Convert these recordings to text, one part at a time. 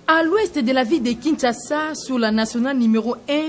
À l'ouest de la ville de Kinshasa, sur la nationale numéro 1,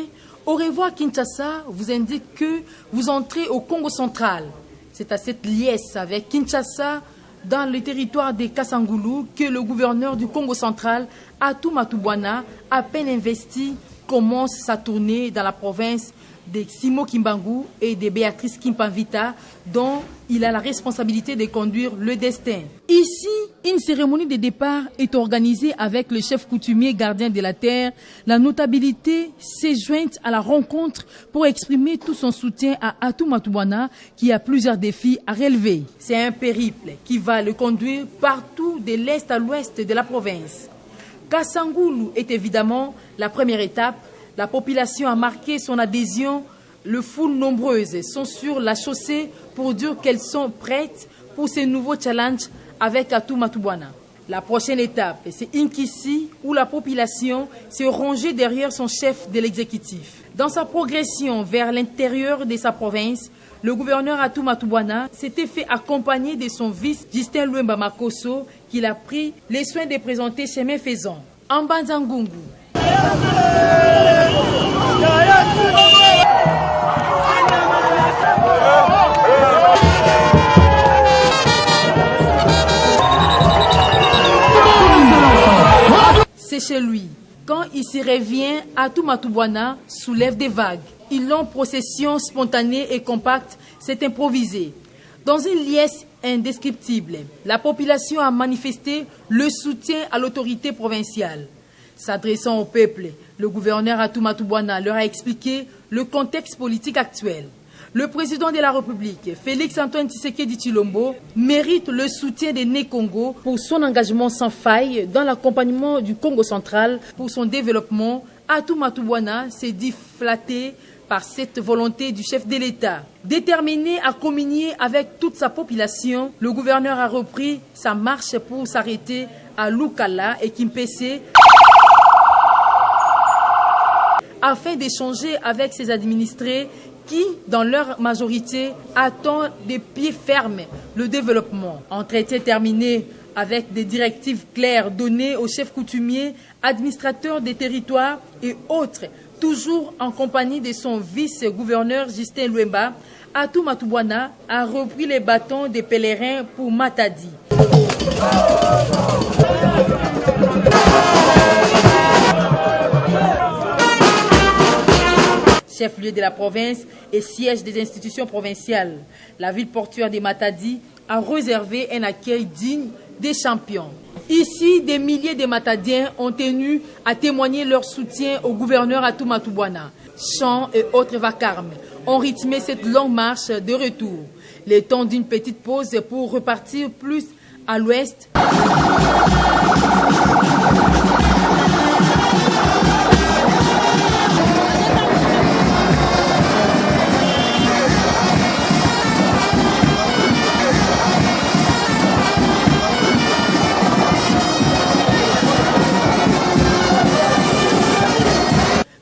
au revoir Kinshasa vous indique que vous entrez au Congo central. C'est à cette liesse avec Kinshasa, dans le territoire de Kasangulu, que le gouverneur du Congo central, Atou Matubwana, à peine investi, commence sa tournée dans la province de Simo Kimbangu et de Béatrice Kimpavita, dont il a la responsabilité de conduire le destin. Ici, une cérémonie de départ est organisée avec le chef coutumier gardien de la terre. La notabilité s'est jointe à la rencontre pour exprimer tout son soutien à Atou Matubwana, qui a plusieurs défis à relever. C'est un périple qui va le conduire partout de l'est à l'ouest de la province. Kasangulu est évidemment la première étape. La population a marqué son adhésion. Les foules nombreuses sont sur la chaussée pour dire qu'elles sont prêtes pour ces nouveaux challenges avec Atou Matubwana. La prochaine étape, c'est Inkisi, où la population s'est rangée derrière son chef de l'exécutif. Dans sa progression vers l'intérieur de sa province, le gouverneur Atou Matubwana s'était fait accompagner de son vice Justin Luemba Makosso, qu'il a pris les soins de présenter chemin faisant. En Banzangungu. C'est chez lui. Quand il s'y revient, Atou Matubwana soulève des vagues. Une longue procession spontanée et compacte s'est improvisée. Dans une liesse indescriptible, la population a manifesté le soutien à l'autorité provinciale. S'adressant au peuple, le gouverneur Atou Matubwana leur a expliqué le contexte politique actuel. Le président de la République, Félix-Antoine Tshisekedi Tshilombo, mérite le soutien des Né-Congo pour son engagement sans faille dans l'accompagnement du Congo central pour son développement. Atou Matubwana s'est dit flatté par cette volonté du chef de l'État. Déterminé à communier avec toute sa population, le gouverneur a repris sa marche pour s'arrêter à Lukala et Kimpese afin d'échanger avec ses administrés qui, dans leur majorité, attendent des pieds fermes le développement. Entretien terminé avec des directives claires données aux chefs coutumiers, administrateurs des territoires et autres, toujours en compagnie de son vice-gouverneur Justin Luemba, Atou Matubwana a repris les bâtons des pèlerins pour Matadi. Chef-lieu de la province et siège des institutions provinciales, la ville portuaire de Matadi a réservé un accueil digne des champions. Ici, des milliers de Matadiens ont tenu à témoigner leur soutien au gouverneur Atou Matubwana. Chants et autres vacarmes ont rythmé cette longue marche de retour. Le temps d'une petite pause pour repartir plus à l'ouest.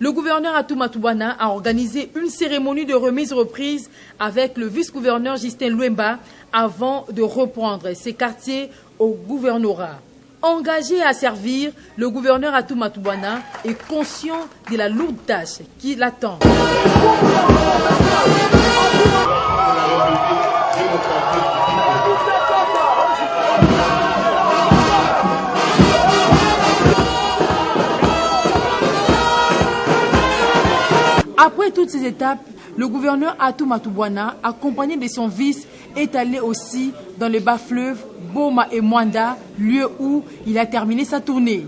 Le gouverneur Atou Matubwana a organisé une cérémonie de remise-reprise avec le vice-gouverneur Justin Luemba avant de reprendre ses quartiers au gouvernorat. Engagé à servir, le gouverneur Atou Matubwana est conscient de la lourde tâche qui l'attend. Après toutes ces étapes, le gouverneur Atou Matubwana, accompagné de son vice, est allé aussi dans le bas-fleuve Boma et Mwanda, lieu où il a terminé sa tournée.